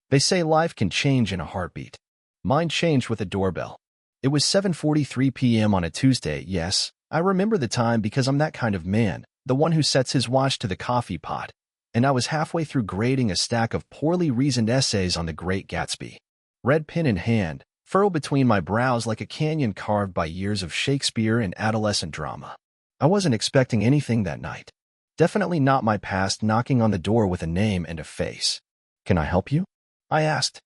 They say life can change in a heartbeat. Mine changed with a doorbell. It was 7:43 p.m. on a Tuesday, yes. I remember the time because I'm that kind of man, the one who sets his watch to the coffee pot. And I was halfway through grading a stack of poorly reasoned essays on the Great Gatsby. Red pen in hand, furrow between my brows like a canyon carved by years of Shakespeare and adolescent drama. I wasn't expecting anything that night. Definitely not my past knocking on the door with a name and a face. "Can I help you?" I asked.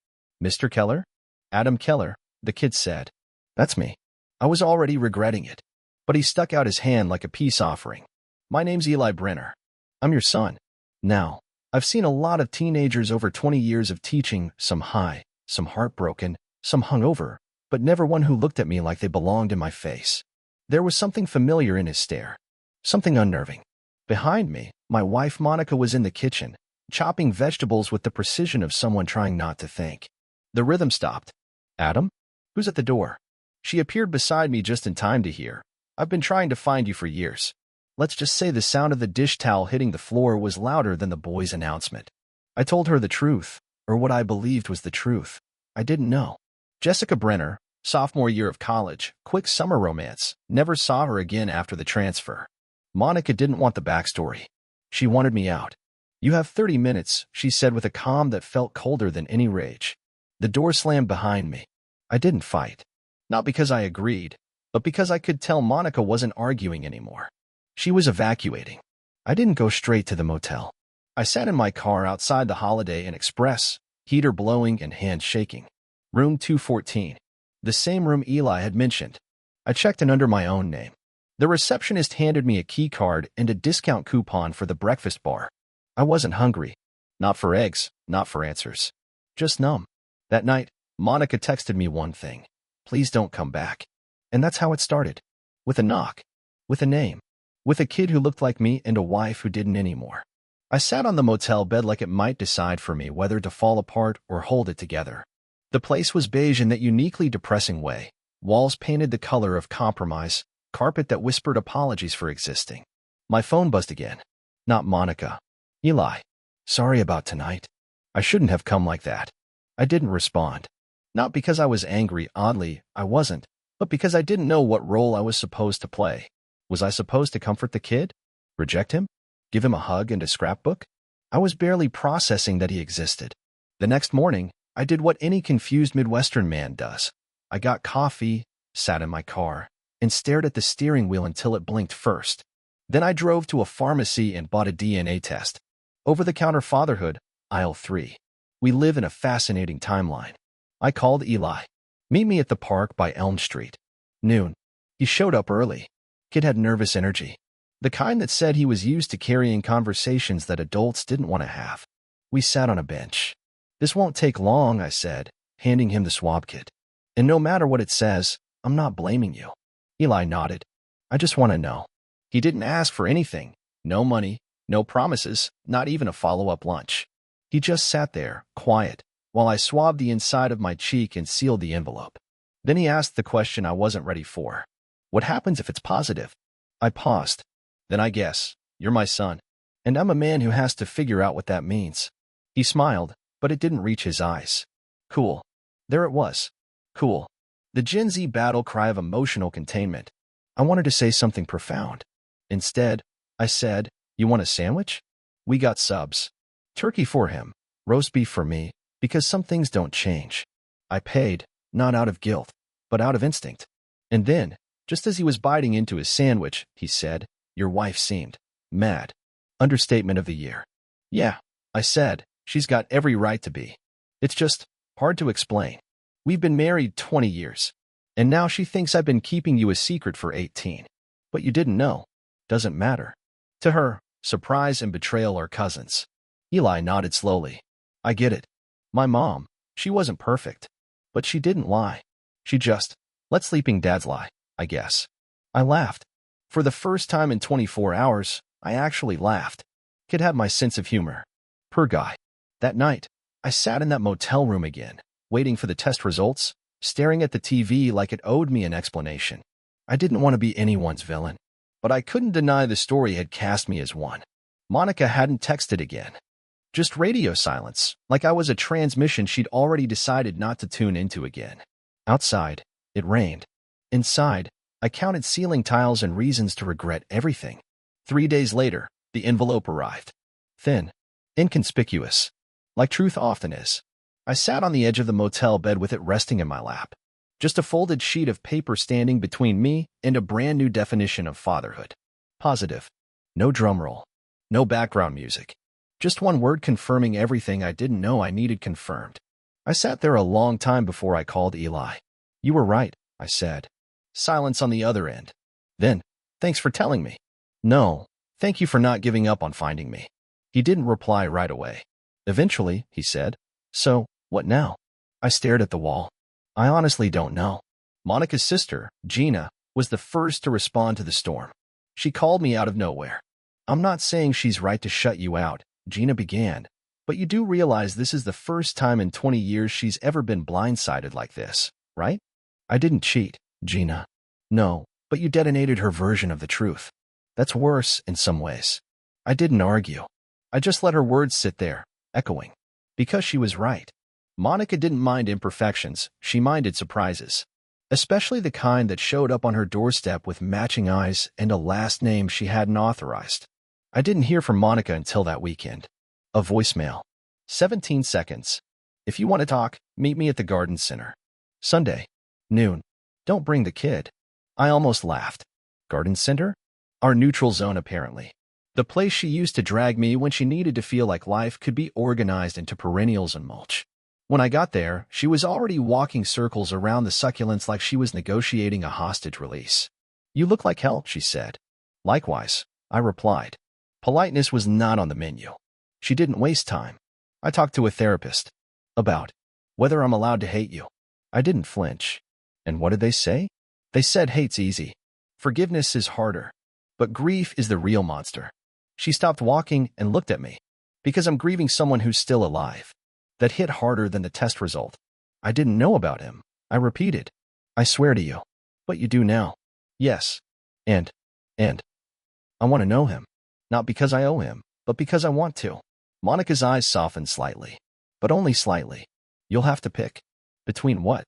"Mr. Keller?" "Adam Keller," the kid said. "That's me." I was already regretting it, but he stuck out his hand like a peace offering. "My name's Eli Brenner. I'm your son." Now, I've seen a lot of teenagers over 20 years of teaching, some high, some heartbroken, some hungover, but never one who looked at me like they belonged in my face. There was something familiar in his stare, something unnerving. Behind me, my wife Monica was in the kitchen, chopping vegetables with the precision of someone trying not to think. The rhythm stopped. "Adam? Who's at the door?" She appeared beside me just in time to hear, "I've been trying to find you for years." Let's just say the sound of the dish towel hitting the floor was louder than the boy's announcement. I told her the truth, or what I believed was the truth. I didn't know. Jessica Brenner, sophomore year of college, quick summer romance, never saw her again after the transfer. Monica didn't want the backstory. She wanted me out. "You have 30 minutes, she said with a calm that felt colder than any rage. The door slammed behind me. I didn't fight. Not because I agreed, but because I could tell Monica wasn't arguing anymore. She was evacuating. I didn't go straight to the motel. I sat in my car outside the Holiday Inn Express, heater blowing and hands shaking. Room 214. The same room Eli had mentioned. I checked in under my own name. The receptionist handed me a key card and a discount coupon for the breakfast bar. I wasn't hungry. Not for eggs, not for answers. Just numb. That night, Monica texted me one thing. "Please don't come back." And that's how it started. With a knock. With a name. With a kid who looked like me and a wife who didn't anymore. I sat on the motel bed like it might decide for me whether to fall apart or hold it together. The place was beige in that uniquely depressing way. Walls painted the color of compromise, carpet that whispered apologies for existing. My phone buzzed again. Not Monica. "Eli. Sorry about tonight. I shouldn't have come like that." I didn't respond. Not because I was angry, oddly, I wasn't, but because I didn't know what role I was supposed to play. Was I supposed to comfort the kid? Reject him? Give him a hug and a scrapbook? I was barely processing that he existed. The next morning, I did what any confused Midwestern man does. I got coffee, sat in my car, and stared at the steering wheel until it blinked first. Then I drove to a pharmacy and bought a DNA test. Over-the-counter fatherhood, aisle 3. We live in a fascinating timeline. I called Eli. "Meet me at the park by Elm Street." Noon. He showed up early. Kid had nervous energy. The kind that said he was used to carrying conversations that adults didn't want to have. We sat on a bench. "This won't take long," I said, handing him the swab kit. "And no matter what it says, I'm not blaming you." Eli nodded. "I just want to know." He didn't ask for anything. No money, no promises, not even a follow-up lunch. He just sat there, quiet, while I swabbed the inside of my cheek and sealed the envelope. Then he asked the question I wasn't ready for. "What happens if it's positive?" I paused. "Then I guess, you're my son. And I'm a man who has to figure out what that means." He smiled, but it didn't reach his eyes. Cool. There it was. Cool. The Gen Z battle cry of emotional containment. I wanted to say something profound. Instead, I said, "You want a sandwich?" We got subs. Turkey for him, roast beef for me, because some things don't change. I paid, not out of guilt, but out of instinct. And then, just as he was biting into his sandwich, he said, "Your wife seemed mad." Understatement of the year. "Yeah," I said, "she's got every right to be. It's just hard to explain. We've been married 20 years, and now she thinks I've been keeping you a secret for 18. But you didn't know. Doesn't matter." To her, surprise and betrayal are cousins. Eli nodded slowly. "I get it. My mom, she wasn't perfect. But she didn't lie. She just let sleeping dads lie, I guess." I laughed. For the first time in 24 hours, I actually laughed. Kid had my sense of humor. Poor guy. That night, I sat in that motel room again, waiting for the test results, staring at the TV like it owed me an explanation. I didn't want to be anyone's villain, but I couldn't deny the story had cast me as one. Monica hadn't texted again. Just radio silence, like I was a transmission she'd already decided not to tune into again. Outside, it rained. Inside, I counted ceiling tiles and reasons to regret everything. 3 days later, the envelope arrived. Thin, inconspicuous, like truth often is. I sat on the edge of the motel bed with it resting in my lap. Just a folded sheet of paper standing between me and a brand new definition of fatherhood. Positive. No drumroll. No background music. Just one word confirming everything I didn't know I needed confirmed. I sat there a long time before I called Eli. "You were right," I said. Silence on the other end. Then, "Thanks for telling me." "No, thank you for not giving up on finding me." He didn't reply right away. Eventually, he said, "So, what now?" I stared at the wall. "I honestly don't know." Monica's sister, Gina, was the first to respond to the storm. She called me out of nowhere. "I'm not saying she's right to shut you out," Gina began, "but you do realize this is the first time in 20 years she's ever been blindsided like this, right?" "I didn't cheat, Gina." "No, but you detonated her version of the truth. That's worse in some ways." I didn't argue. I just let her words sit there, echoing. Because she was right. Monica didn't mind imperfections, she minded surprises. Especially the kind that showed up on her doorstep with matching eyes and a last name she hadn't authorized. I didn't hear from Monica until that weekend. A voicemail. 17 seconds. "If you want to talk, meet me at the garden center. Sunday. Noon. Don't bring the kid." I almost laughed. Garden center? Our neutral zone, apparently. The place she used to drag me when she needed to feel like life could be organized into perennials and mulch. When I got there, she was already walking circles around the succulents like she was negotiating a hostage release. "You look like hell," she said. "Likewise," I replied. Politeness was not on the menu. She didn't waste time. "I talked to a therapist. About whether I'm allowed to hate you." I didn't flinch. "And what did they say?" "They said hate's easy. Forgiveness is harder. But grief is the real monster." She stopped walking and looked at me. "Because I'm grieving someone who's still alive." That hit harder than the test result. "I didn't know about him," I repeated. "I swear to you." "But you do now." "Yes. And I want to know him. Not because I owe him, but because I want to." Monica's eyes softened slightly. "But only slightly. You'll have to pick. Between what?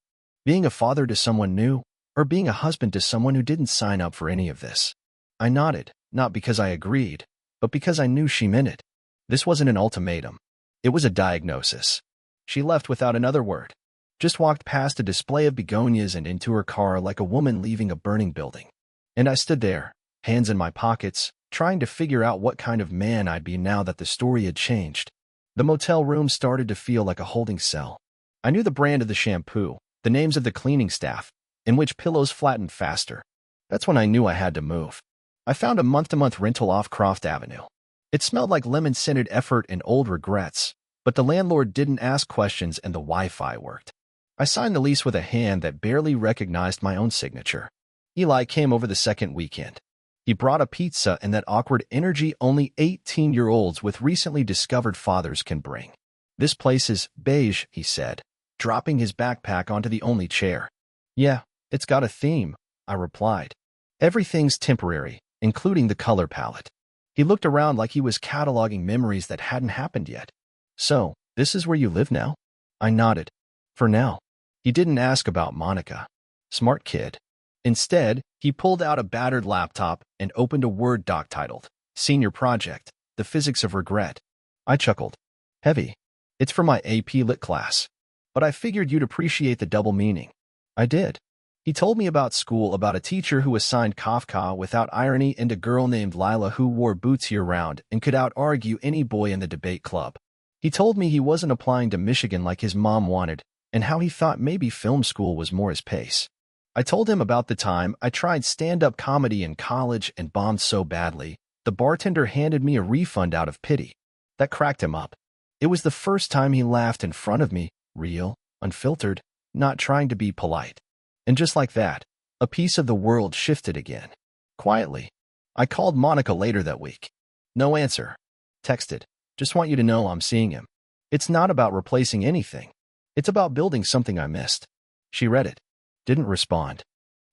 Being a father to someone new, or being a husband to someone who didn't sign up for any of this?" I nodded, not because I agreed, but because I knew she meant it. This wasn't an ultimatum. It was a diagnosis. She left without another word. Just walked past a display of begonias and into her car like a woman leaving a burning building. And I stood there, hands in my pockets, trying to figure out what kind of man I'd be now that the story had changed. The motel room started to feel like a holding cell. I knew the brand of the shampoo, the names of the cleaning staff, in which pillows flattened faster. That's when I knew I had to move. I found a month-to-month rental off Croft Avenue. It smelled like lemon-scented effort and old regrets, but the landlord didn't ask questions and the Wi-Fi worked. I signed the lease with a hand that barely recognized my own signature. Eli came over the second weekend. He brought a pizza and that awkward energy only 18-year-olds with recently discovered fathers can bring. "This place is beige," he said, dropping his backpack onto the only chair. "Yeah, it's got a theme," I replied. "Everything's temporary, including the color palette." He looked around like he was cataloging memories that hadn't happened yet. "So, this is where you live now?" I nodded. "For now." He didn't ask about Monica. Smart kid. Instead, he pulled out a battered laptop and opened a Word doc titled Senior Project, The Physics of Regret. I chuckled. "Heavy. It's for my AP Lit class. But I figured you'd appreciate the double meaning." I did. He told me about school, about a teacher who assigned Kafka without irony and a girl named Lila who wore boots year-round and could out-argue any boy in the debate club. He told me he wasn't applying to Michigan like his mom wanted, and how he thought maybe film school was more his pace. I told him about the time I tried stand-up comedy in college and bombed so badly, the bartender handed me a refund out of pity. That cracked him up. It was the first time he laughed in front of me, real, unfiltered, not trying to be polite. And just like that, a piece of the world shifted again. Quietly. I called Monica later that week. No answer. Texted. "Just want you to know I'm seeing him. It's not about replacing anything. It's about building something I missed." She read it. Didn't respond.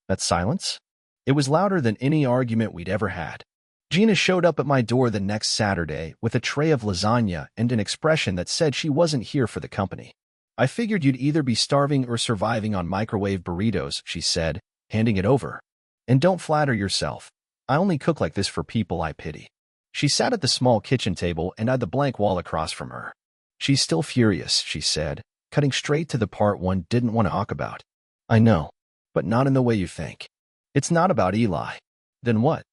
That silence? It was louder than any argument we'd ever had. Gina showed up at my door the next Saturday with a tray of lasagna and an expression that said she wasn't here for the company. I figured you'd either be starving or surviving on microwave burritos, she said, handing it over. And don't flatter yourself. I only cook like this for people I pity. She sat at the small kitchen table and eyed the blank wall across from her. She's still furious, she said, cutting straight to the part one didn't want to talk about. I know, but not in the way you think. It's not about Eli. Then what?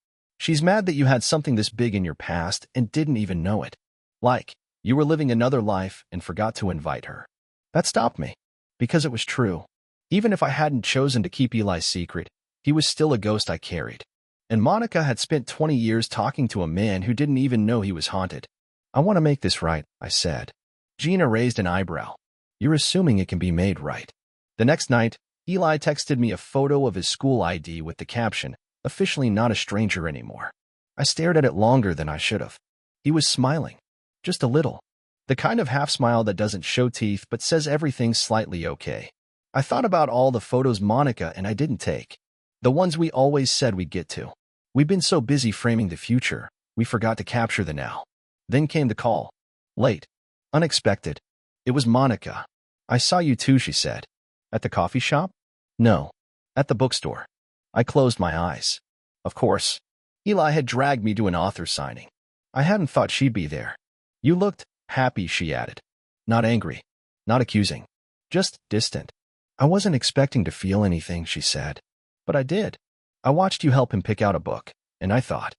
She's mad that you had something this big in your past and didn't even know it. Like, you were living another life and forgot to invite her. That stopped me. Because it was true. Even if I hadn't chosen to keep Eli's secret, he was still a ghost I carried. And Monica had spent 20 years talking to a man who didn't even know he was haunted. I want to make this right, I said. Gina raised an eyebrow. You're assuming it can be made right. The next night, Eli texted me a photo of his school ID with the caption, officially not a stranger anymore. I stared at it longer than I should have. He was smiling. Just a little. The kind of half-smile that doesn't show teeth but says everything's slightly okay. I thought about all the photos Monica and I didn't take. The ones we always said we'd get to. We've been so busy framing the future, we forgot to capture the now. Then came the call. Late. Unexpected. It was Monica. I saw you too, she said. At the coffee shop? No. At the bookstore. I closed my eyes. Of course. Eli had dragged me to an author signing. I hadn't thought she'd be there. You looked happy, she added. Not angry. Not accusing. Just distant. I wasn't expecting to feel anything, she said. But I did. I watched you help him pick out a book, and I thought,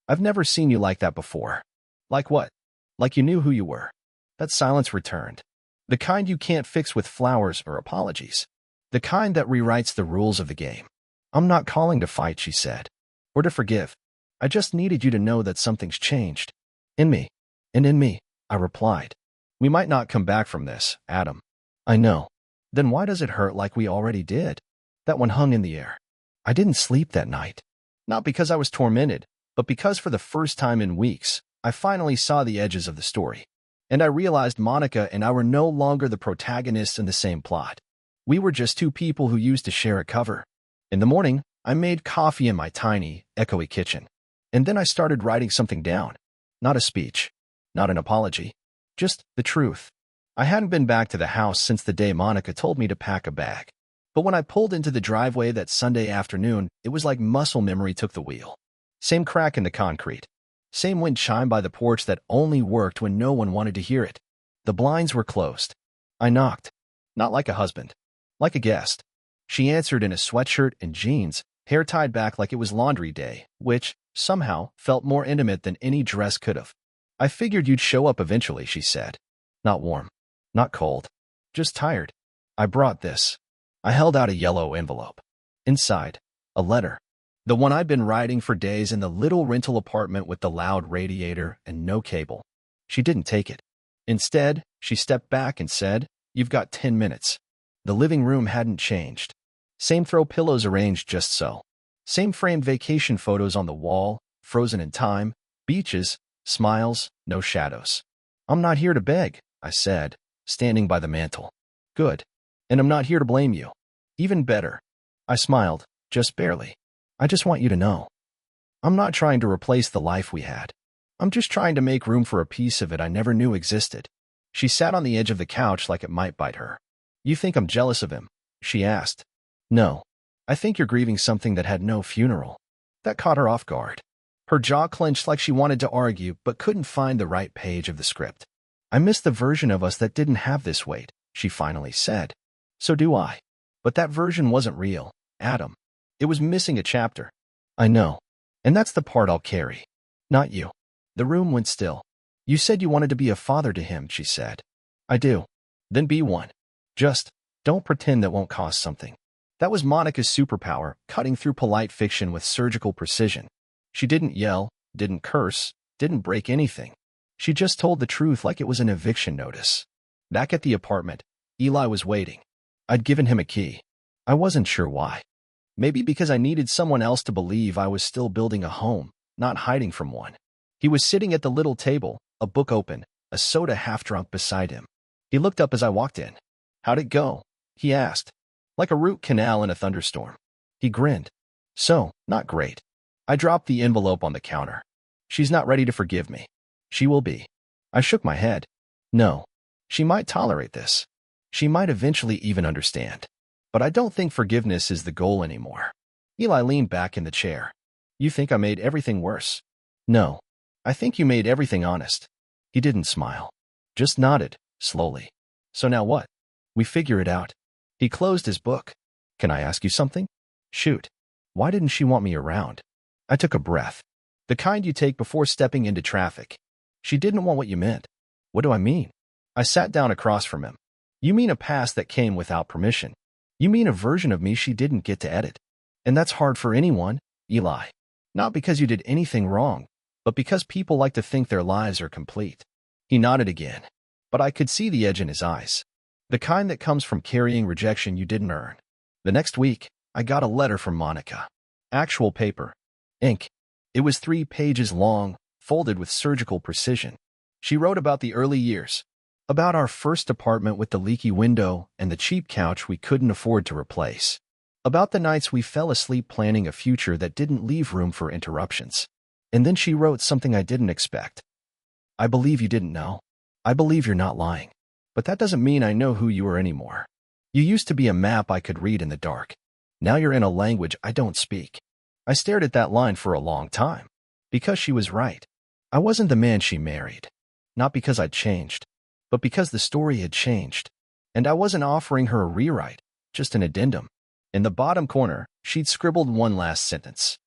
I've never seen you like that before. Like what? Like you knew who you were. That silence returned. The kind you can't fix with flowers or apologies. The kind that rewrites the rules of the game. I'm not calling to fight, she said. Or to forgive. I just needed you to know that something's changed. In me. And in me, I replied. We might not come back from this, Adam. I know. Then why does it hurt like we already did? That one hung in the air. I didn't sleep that night. Not because I was tormented, but because for the first time in weeks, I finally saw the edges of the story. And I realized Monica and I were no longer the protagonists in the same plot. We were just two people who used to share a cover. In the morning, I made coffee in my tiny, echoey kitchen. And then I started writing something down. Not a speech. Not an apology. Just the truth. I hadn't been back to the house since the day Monica told me to pack a bag. But when I pulled into the driveway that Sunday afternoon, it was like muscle memory took the wheel. Same crack in the concrete. Same wind chime by the porch that only worked when no one wanted to hear it. The blinds were closed. I knocked. Not like a husband. Like a guest. She answered in a sweatshirt and jeans, hair tied back like it was laundry day, which, somehow, felt more intimate than any dress could have. I figured you'd show up eventually, she said. Not warm. Not cold. Just tired. I brought this. I held out a yellow envelope. Inside, a letter. The one I'd been writing for days in the little rental apartment with the loud radiator and no cable. She didn't take it. Instead, she stepped back and said, You've got 10 minutes. The living room hadn't changed. Same throw pillows arranged just so. Same framed vacation photos on the wall, frozen in time, beaches, smiles, no shadows. I'm not here to beg, I said, standing by the mantel. Good. And I'm not here to blame you. Even better. I smiled, just barely. I just want you to know. I'm not trying to replace the life we had. I'm just trying to make room for a piece of it I never knew existed. She sat on the edge of the couch like it might bite her. You think I'm jealous of him? She asked. No. I think you're grieving something that had no funeral. That caught her off guard. Her jaw clenched like she wanted to argue but couldn't find the right page of the script. I miss the version of us that didn't have this weight, she finally said. So do I. But that version wasn't real, Adam. It was missing a chapter. I know. And that's the part I'll carry. Not you. The room went still. You said you wanted to be a father to him, she said. I do. Then be one. Just don't pretend that won't cost something. That was Monica's superpower, cutting through polite fiction with surgical precision. She didn't yell, didn't curse, didn't break anything. She just told the truth like it was an eviction notice. Back at the apartment, Eli was waiting. I'd given him a key. I wasn't sure why. Maybe because I needed someone else to believe I was still building a home, not hiding from one. He was sitting at the little table, a book open, a soda half-drunk beside him. He looked up as I walked in. How'd it go? He asked. Like a root canal in a thunderstorm. He grinned. So, not great. I dropped the envelope on the counter. She's not ready to forgive me. She will be. I shook my head. No. She might tolerate this. She might eventually even understand. But I don't think forgiveness is the goal anymore. Eli leaned back in the chair. You think I made everything worse? No. I think you made everything honest. He didn't smile. Just nodded, slowly. So now what? We figure it out. He closed his book. Can I ask you something? Shoot. Why didn't she want me around? I took a breath. The kind you take before stepping into traffic. She didn't want what you meant. What do I mean? I sat down across from him. You mean a past that came without permission. You mean a version of me she didn't get to edit. And that's hard for anyone, Eli. Not because you did anything wrong, but because people like to think their lives are complete. He nodded again, but I could see the edge in his eyes. The kind that comes from carrying rejection you didn't earn. The next week, I got a letter from Monica. Actual paper. Ink. It was 3 pages long, folded with surgical precision. She wrote about the early years. About our first apartment with the leaky window and the cheap couch we couldn't afford to replace. About the nights we fell asleep planning a future that didn't leave room for interruptions. And then she wrote something I didn't expect. I believe you didn't know. I believe you're not lying. But that doesn't mean I know who you are anymore. You used to be a map I could read in the dark. Now you're in a language I don't speak. I stared at that line for a long time. Because she was right. I wasn't the man she married. Not because I'd changed, but because the story had changed. And I wasn't offering her a rewrite, just an addendum. In the bottom corner, she'd scribbled one last sentence.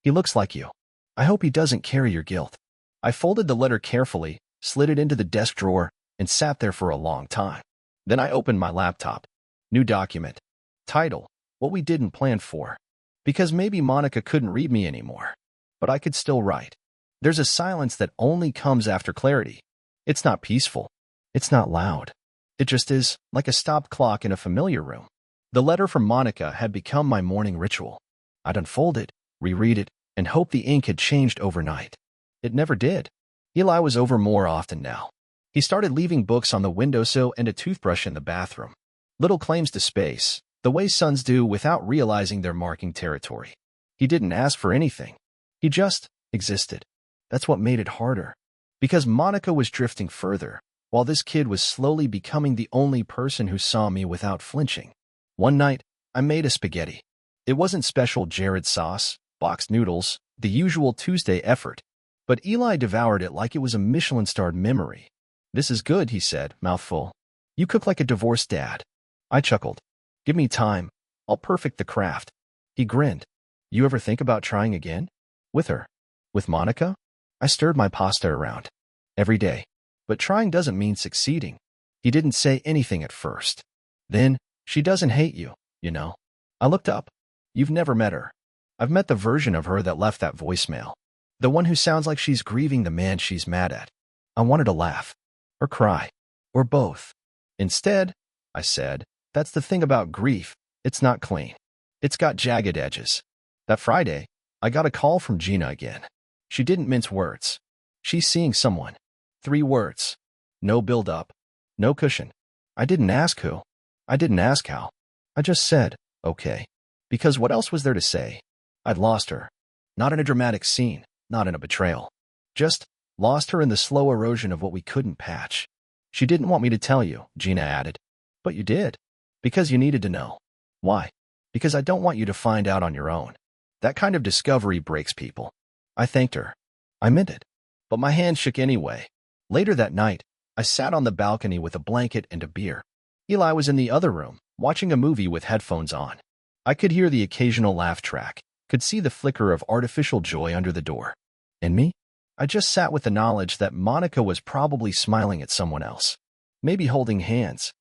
He looks like you. I hope he doesn't carry your guilt. I folded the letter carefully, slid it into the desk drawer, and sat there for a long time. Then I opened my laptop. New document. Title, What We Didn't Plan For. Because maybe Monica couldn't read me anymore. But I could still write. There's a silence that only comes after clarity. It's not peaceful. It's not loud. It just is, like a stopped clock in a familiar room. The letter from Monica had become my morning ritual. I'd unfold it, reread it, and hope the ink had changed overnight. It never did. Eli was over more often now. He started leaving books on the windowsill and a toothbrush in the bathroom. Little claims to space, the way sons do without realizing they're marking territory. He didn't ask for anything. He just existed. That's what made it harder. Because Monica was drifting further, while this kid was slowly becoming the only person who saw me without flinching. One night, I made a spaghetti. It wasn't special Jared sauce, boxed noodles, the usual Tuesday effort. But Eli devoured it like it was a Michelin-starred memory. This is good, he said, mouthful. You cook like a divorced dad. I chuckled. Give me time. I'll perfect the craft. He grinned. You ever think about trying again? With her? With Monica? I stirred my pasta around. Every day. But trying doesn't mean succeeding. He didn't say anything at first. Then, she doesn't hate you, you know. I looked up. You've never met her. I've met the version of her that left that voicemail. The one who sounds like she's grieving the man she's mad at. I wanted to laugh. Or cry. Or both. Instead, I said, that's the thing about grief. It's not clean. It's got jagged edges. That Friday, I got a call from Gina again. She didn't mince words. She's seeing someone. 3 words. No build-up. No cushion. I didn't ask who. I didn't ask how. I just said, okay. Because what else was there to say? I'd lost her. Not in a dramatic scene. Not in a betrayal. Just lost her in the slow erosion of what we couldn't patch. She didn't want me to tell you, Gina added. But you did. Because you needed to know. Why? Because I don't want you to find out on your own. That kind of discovery breaks people. I thanked her. I meant it. But my hand shook anyway. Later that night, I sat on the balcony with a blanket and a beer. Eli was in the other room, watching a movie with headphones on. I could hear the occasional laugh track, could see the flicker of artificial joy under the door. And me? I just sat with the knowledge that Monica was probably smiling at someone else. Maybe holding hands.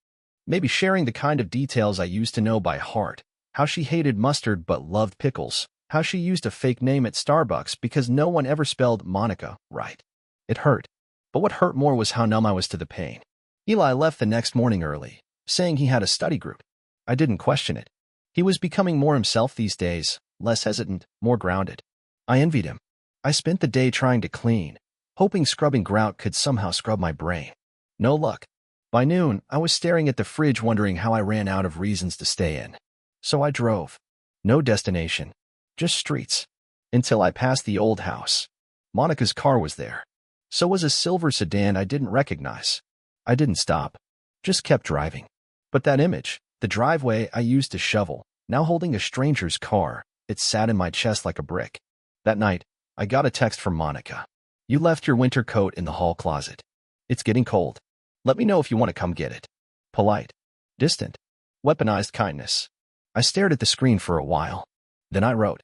Maybe sharing the kind of details I used to know by heart. How she hated mustard but loved pickles. How she used a fake name at Starbucks because no one ever spelled Monica right. It hurt. But what hurt more was how numb I was to the pain. Eli left the next morning early, saying he had a study group. I didn't question it. He was becoming more himself these days, less hesitant, more grounded. I envied him. I spent the day trying to clean, hoping scrubbing grout could somehow scrub my brain. No luck. By noon, I was staring at the fridge wondering how I ran out of reasons to stay in. So I drove. No destination. Just streets. until I passed the old house. Monica's car was there. So was a silver sedan I didn't recognize. I didn't stop, just kept driving. But that image, the driveway I used to shovel, now holding a stranger's car, it sat in my chest like a brick. That night, I got a text from Monica. You left your winter coat in the hall closet. It's getting cold. Let me know if you want to come get it. Polite. Distant. Weaponized kindness. I stared at the screen for a while. Then I wrote,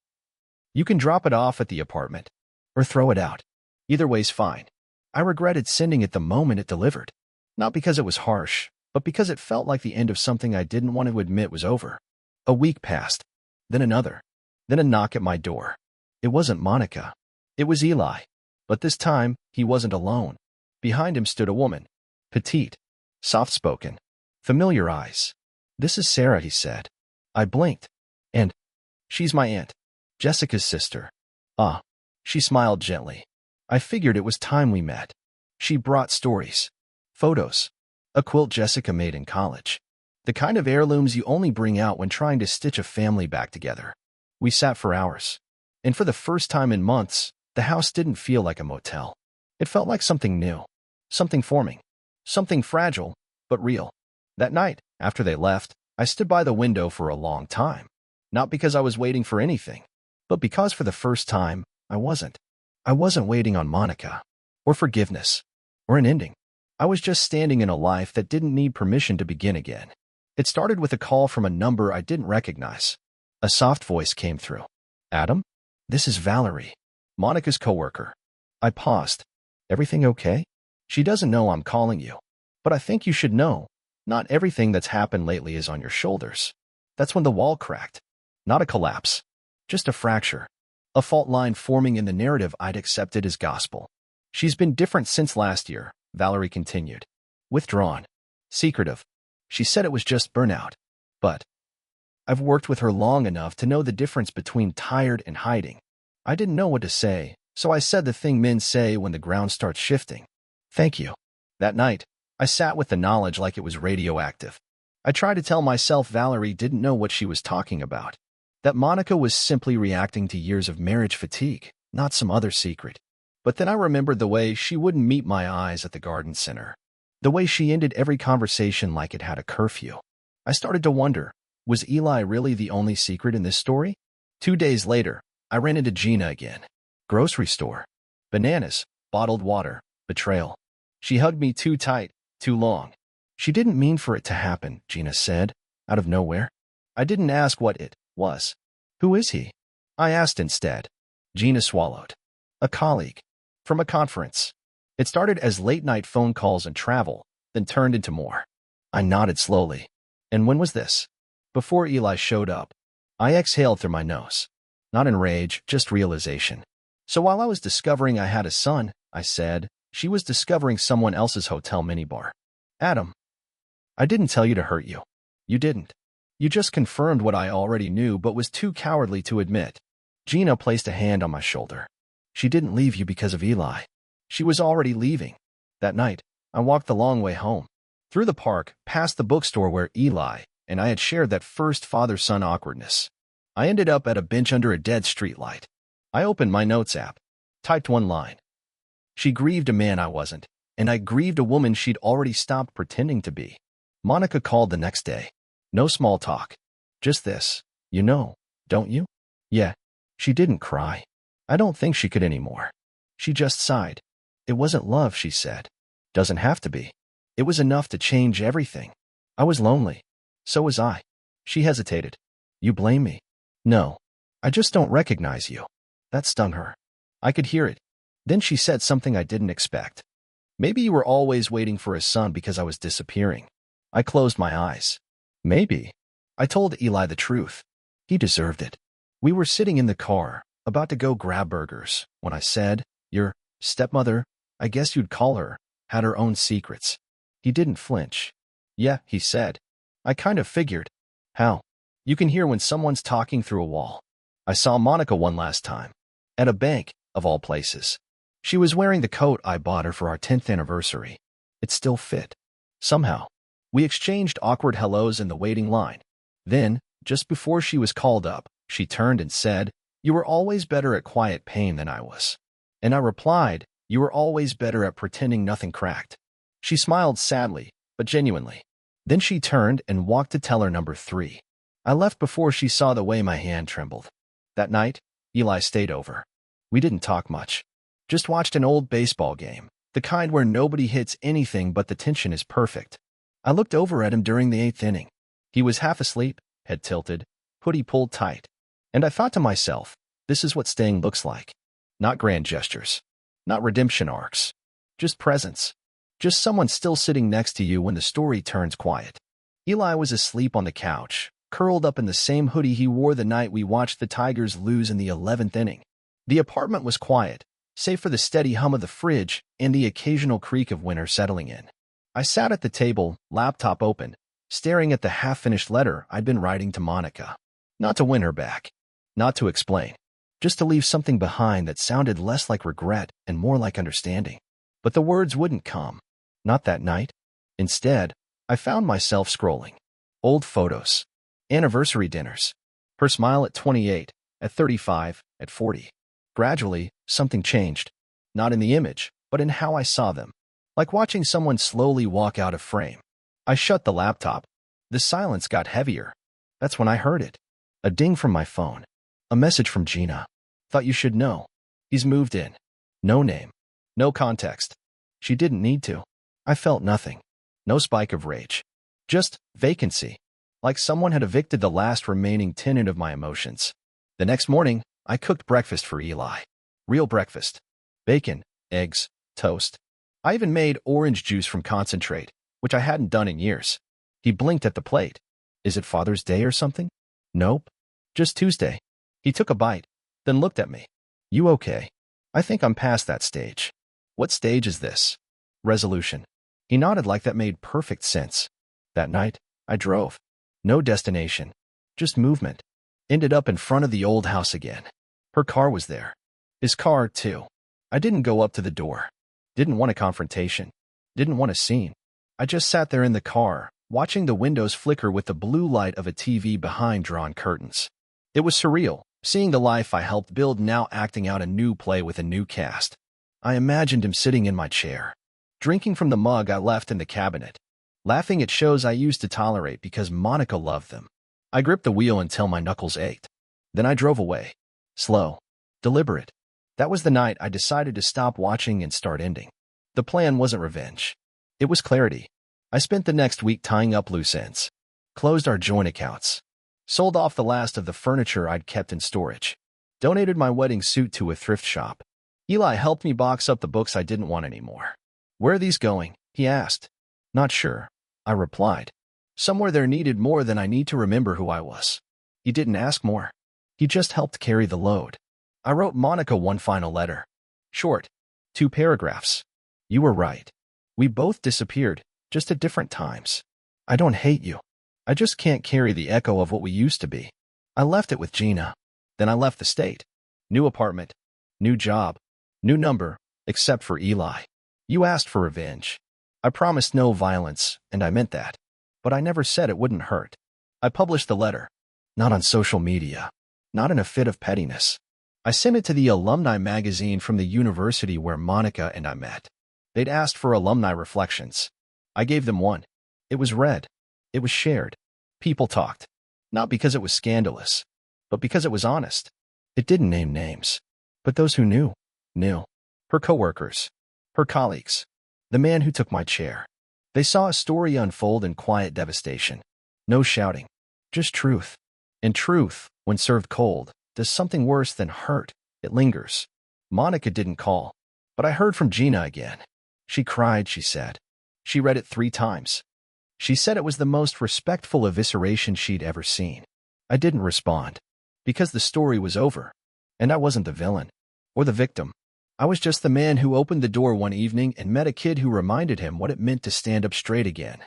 you can drop it off at the apartment. Or throw it out. Either way's fine. I regretted sending it the moment it delivered. Not because it was harsh, but because it felt like the end of something I didn't want to admit was over. A week passed. Then another. Then a knock at my door. It wasn't Monica. It was Eli. But this time, he wasn't alone. Behind him stood a woman. Petite. Soft-spoken. Familiar eyes. This is Sarah, he said. I blinked. And she's my aunt. Jessica's sister. Ah. She smiled gently. I figured it was time we met. She brought stories. Photos. A quilt Jessica made in college. The kind of heirlooms you only bring out when trying to stitch a family back together. We sat for hours. And for the first time in months, the house didn't feel like a motel. It felt like something new. Something forming. Something fragile, but real. That night, after they left, I stood by the window for a long time. Not because I was waiting for anything, but because for the first time, I wasn't. I wasn't waiting on Monica. Or forgiveness. Or an ending. I was just standing in a life that didn't need permission to begin again. It started with a call from a number I didn't recognize. A soft voice came through. Adam? This is Valerie. Monica's coworker. I paused. Everything okay? She doesn't know I'm calling you. But I think you should know. Not everything that's happened lately is on your shoulders. That's when the wall cracked. Not a collapse. Just a fracture. A fault line forming in the narrative I'd accepted as gospel. She's been different since last year, Valerie continued. Withdrawn. Secretive. She said it was just burnout. But I've worked with her long enough to know the difference between tired and hiding. I didn't know what to say, so I said the thing men say when the ground starts shifting. Thank you. That night, I sat with the knowledge like it was radioactive. I tried to tell myself Valerie didn't know what she was talking about. That Monica was simply reacting to years of marriage fatigue, not some other secret. But then I remembered the way she wouldn't meet my eyes at the garden center. The way she ended every conversation like it had a curfew. I started to wonder, was Eli really the only secret in this story? 2 days later, I ran into Gina again. Grocery store. Bananas, bottled water, betrayal. She hugged me too tight, too long. She didn't mean for it to happen, Gina said, out of nowhere. I didn't ask what it was. Who is he? I asked instead. Gina swallowed. A colleague. From a conference. It started as late-night phone calls and travel, then turned into more. I nodded slowly. And when was this? Before Eli showed up. I exhaled through my nose. Not in rage, just realization. So while I was discovering I had a son, I said, she was discovering someone else's hotel minibar. Adam. I didn't tell you to hurt you. You didn't. You just confirmed what I already knew but was too cowardly to admit. Gina placed a hand on my shoulder. She didn't leave you because of Eli. She was already leaving. That night, I walked the long way home. Through the park, past the bookstore where Eli and I had shared that first father-son awkwardness. I ended up at a bench under a dead streetlight. I opened my notes app. Typed one line. She grieved a man I wasn't, and I grieved a woman she'd already stopped pretending to be. Monica called the next day. No small talk. Just this. You know, don't you? Yeah. She didn't cry. I don't think she could anymore. She just sighed. It wasn't love, she said. Doesn't have to be. It was enough to change everything. I was lonely. So was I. She hesitated. You blame me? No. I just don't recognize you. That stung her. I could hear it. Then she said something I didn't expect. Maybe you were always waiting for a son because I was disappearing. I closed my eyes. Maybe. I told Eli the truth. He deserved it. We were sitting in the car, about to go grab burgers, when I said, your stepmother, I guess you'd call her, had her own secrets. He didn't flinch. Yeah, he said. I kind of figured. How? You can hear when someone's talking through a wall. I saw Monica one last time. At a bank, of all places. She was wearing the coat I bought her for our 10th anniversary. It still fit. Somehow. We exchanged awkward hellos in the waiting line. Then, just before she was called up, she turned and said, You were always better at quiet pain than I was. And I replied, you were always better at pretending nothing cracked. She smiled sadly, but genuinely. Then she turned and walked to teller number 3. I left before she saw the way my hand trembled. That night, Eli stayed over. We didn't talk much. Just watched an old baseball game, the kind where nobody hits anything but the tension is perfect. I looked over at him during the 8th inning. He was half asleep, head tilted, hoodie pulled tight. And I thought to myself, this is what staying looks like. Not grand gestures. Not redemption arcs. Just presence. Just someone still sitting next to you when the story turns quiet. Eli was asleep on the couch, curled up in the same hoodie he wore the night we watched the Tigers lose in the 11th inning. The apartment was quiet, save for the steady hum of the fridge and the occasional creak of winter settling in. I sat at the table, laptop open, staring at the half-finished letter I'd been writing to Monica. Not to win her back. Not to explain. Just to leave something behind that sounded less like regret and more like understanding. But the words wouldn't come. Not that night. Instead, I found myself scrolling. Old photos. Anniversary dinners. Her smile at 28, at 35, at 40. Gradually, something changed. Not in the image, but in how I saw them. Like watching someone slowly walk out of frame. I shut the laptop. The silence got heavier. That's when I heard it. A ding from my phone. A message from Gina. Thought you should know. He's moved in. No name. No context. She didn't need to. I felt nothing. No spike of rage. Just vacancy. Like someone had evicted the last remaining tenant of my emotions. The next morning, I cooked breakfast for Eli. Real breakfast. Bacon, eggs, toast. I even made orange juice from concentrate, which I hadn't done in years. He blinked at the plate. Is it Father's Day or something? Nope. Just Tuesday. He took a bite, then looked at me. You okay? I think I'm past that stage. What stage is this? Resolution. He nodded like that made perfect sense. That night, I drove. No destination. Just movement. Ended up in front of the old house again. Her car was there. His car, too. I didn't go up to the door. Didn't want a confrontation. Didn't want a scene. I just sat there in the car, watching the windows flicker with the blue light of a TV behind drawn curtains. It was surreal, seeing the life I helped build now acting out a new play with a new cast. I imagined him sitting in my chair, drinking from the mug I left in the cabinet, laughing at shows I used to tolerate because Monica loved them. I gripped the wheel until my knuckles ached. Then I drove away. Slow. Deliberate. That was the night I decided to stop watching and start ending. The plan wasn't revenge. It was clarity. I spent the next week tying up loose ends. Closed our joint accounts. Sold off the last of the furniture I'd kept in storage. Donated my wedding suit to a thrift shop. Eli helped me box up the books I didn't want anymore. Where are these going? He asked. Not sure. I replied. Somewhere there needed more than I need to remember who I was. He didn't ask more. He just helped carry the load. I wrote Monica one final letter. Short. 2 paragraphs. You were right. We both disappeared, just at different times. I don't hate you. I just can't carry the echo of what we used to be. I left it with Gina. Then I left the state. New apartment. New job. New number, except for Eli. You asked for revenge. I promised no violence, and I meant that. But I never said it wouldn't hurt. I published the letter. Not on social media. Not in a fit of pettiness. I sent it to the alumni magazine from the university where Monica and I met. They'd asked for alumni reflections. I gave them one. It was read. It was shared. People talked. Not because it was scandalous, but because it was honest. It didn't name names. But those who knew, knew. Her coworkers. Her colleagues. The man who took my chair. They saw a story unfold in quiet devastation. No shouting. Just truth. And truth, when served cold, does something worse than hurt. It lingers. Monica didn't call. But I heard from Gina again. She cried, she said. She read it 3 times. She said it was the most respectful evisceration she'd ever seen. I didn't respond. Because the story was over. And I wasn't the villain. Or the victim. I was just the man who opened the door one evening and met a kid who reminded him what it meant to stand up straight again.